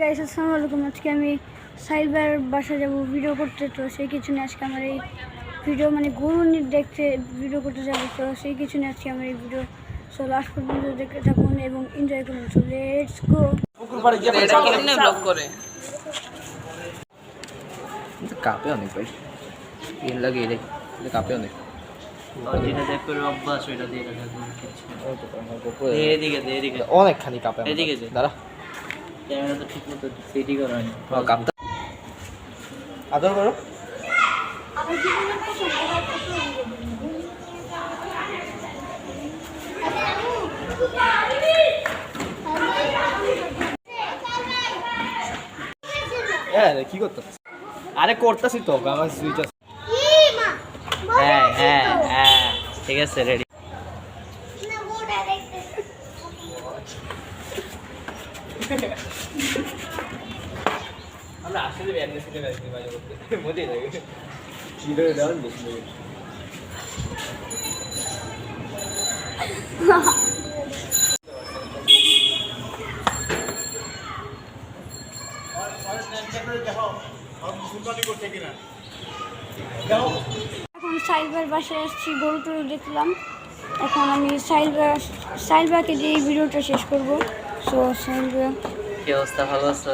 Guys আসসালামু আলাইকুম। আজকে আমি সাইবার বাসা যাব ভিডিও করতে, তো সেই কিছু নিয়ে আজকে আমার এই ভিডিও মানে গরু দেখতে ভিডিও করতে যাবো, তো সেই কিছু নিয়ে আজকে আমার এই ভিডিও। সো লাস্ট পর্যন্ত দেখতে থাকুন এবং এনজয় করুন। So let's go. কাঁপে অনেক ভাই, তেল লাগিয়ে রে কাঁপে অনেক। যেটা দেখ করে অভ্যাস ওইটা দিয়ে এদিকে অনেকখানি কাঁপে এদিকে যে দাঁড়া, ক্যামেরা তো ঠিক মতো সেটিং করা হয়নি। কাঁপটা আদর করো। হ্যাঁ কি করতেছিস? আরে করতেছি তো, আমার সুইচ আছে। হ্যাঁ হ্যাঁ হ্যাঁ ঠিক আছে, রেডি। আমরা আসলে ব্যান্ডেজ করে রাখতে পারি মজা লাগে ভিডিও দাও দেখি। এখন সাইবার বাসায় আসছি, গরু টরু দেখলাম। এখন আমি সাইলবাকে দিয়ে এই ভিডিওটা শেষ করবো। সো সাইলবা, কি অবস্থা? ভালো আছো?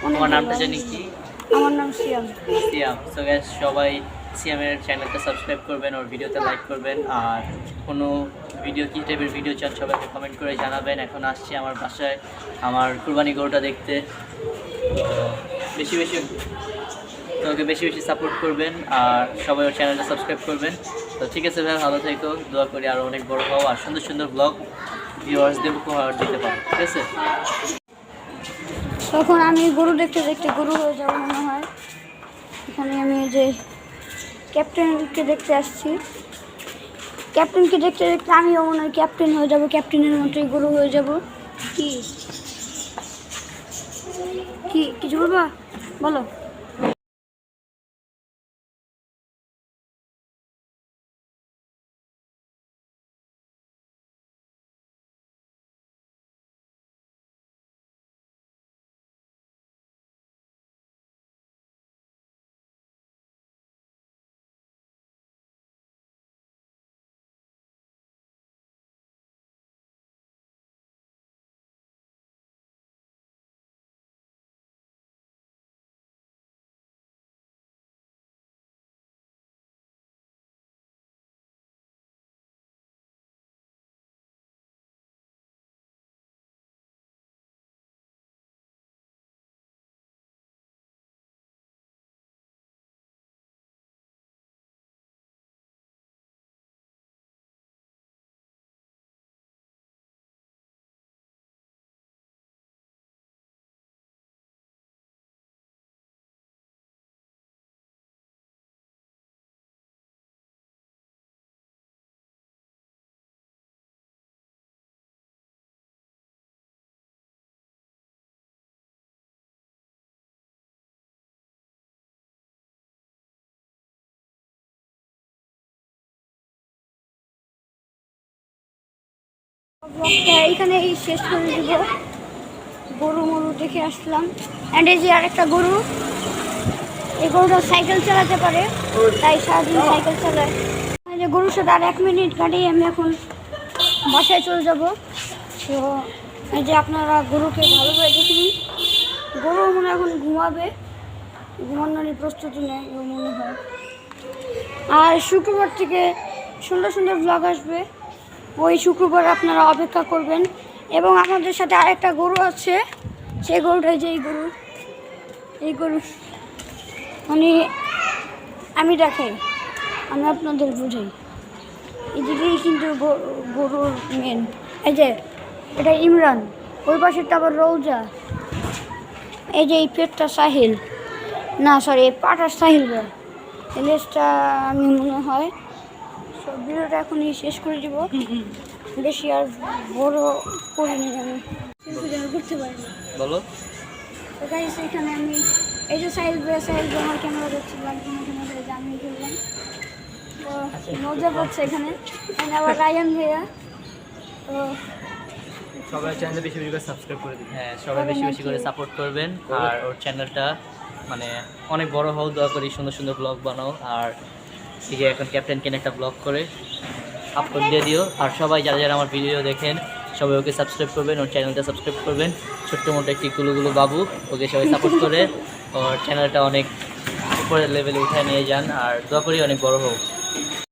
অনেক তোমার নামটা ভালো। জানি কি? আমার নাম সিয়াম। সিয়াম। সো গাইস, সবাই সিয়ামের চ্যানেলটা সাবস্ক্রাইব করবেন, ওর ভিডিওতে লাইক করবেন, আর কোনো ভিডিও কী টাইপের ভিডিও চান সবাইকে কমেন্ট করে জানাবেন। এখন আসছি আমার বাসায় আমার কুরবানি গরুটা দেখতে, তো বেশি বেশি তোমাকে বেশি বেশি সাপোর্ট করবেন আর সবাই ওর চ্যানেলটা সাবস্ক্রাইব করবেন। তো ঠিক আছে ভাই, ভালো থেকো, দোয়া করি আরও অনেক বড় হও আর সুন্দর সুন্দর ব্লগ ভিউয়ার্সদের উপহার দিতে পারো। ঠিক আছে, তখন আমি গরু দেখতে দেখতে গরু হয়ে যাবো মনে হয়। এখানে আমি যে ক্যাপ্টেনকে দেখতে আসছি, ক্যাপ্টেনকে দেখতে দেখতে আমিও মনে হয় ক্যাপ্টেন হয়ে যাবো, ক্যাপ্টেনের মতোই গরু হয়ে যাব। কি কি কিছু বলবা? বলো। ব্লগটা এইখানেই শেষ করে দিব। গরু মরু দেখে আসলাম। অ্যান্ড এই যে আরেকটা গরু, এই গরুটা সাইকেল চালাতে পারে, তাই সারাদিন সাইকেল চালায়। এই যে গরুর সাথে আর 1 মিনিট কাটিয়ে আমি এখন বাসায় চলে যাব। তো এই যে আপনারা গরুকে ভালো করে দেখে নিন। গরু মনে হয় এখন ঘুমাবে, ঘুমানোর প্রস্তুতি নেয় মনে হয়। আর শুক্রবার থেকে সুন্দর সুন্দর ব্লগ আসবে, ওই শুক্রবার আপনারা অপেক্ষা করবেন। এবং আমাদের সাথে আরেকটা গরু আছে, সেই গরুটাই যে এই গরু মানে আমি দেখাই, আমি আপনাদের বুঝাই। এদিকেই কিন্তু গরুর মেন, এই যে এটা ইমরান, ওই পাশেরটা আবার রৌজা, এই যে এই পেটটা সাহিল, না সরি পাটা সাহিল ভাই, এই লেজটা আমি মনে হয়। সব ভিডিওটা এখনই শেষ করে দিব, বেশি আর বড় করিনি আমি, করতে পারিনি। বলো। তো গাইস এখানে আমি এই যে সাইল আমার ক্যামেরা দেখছিলাম, আমি খেললাম। তো মজা পাচ্ছে এখানে, আবার রায়ান ভাইয়া। তো সবাই চ্যানেলে বেশি বেশি করে সাবস্ক্রাইব করে দিন। হ্যাঁ, সবাই বেশি বেশি করে সাপোর্ট করবেন আর ওর চ্যানেলটা মানে অনেক বড় হোক, দোয়া করি, সুন্দর সুন্দর ব্লগ বানাও। আর এই যে এখন ক্যাপ্টেন কেন একটা ব্লগ করে আপলোড দিয়ে দিও। আর সবাই যারা যারা আমার ভিডিও দেখেন সবাই ওকে সাবস্ক্রাইব করবেন, ওর চ্যানেলটা সাবস্ক্রাইব করবেন। ছোট্ট মোটো একটি গুলো বাবু, ওকে সবাই সাপোর্ট করে ওর চ্যানেলটা অনেক উপরের লেভেলে উঠায় নিয়ে যান। আর দোয়া করি অনেক বড় হোক।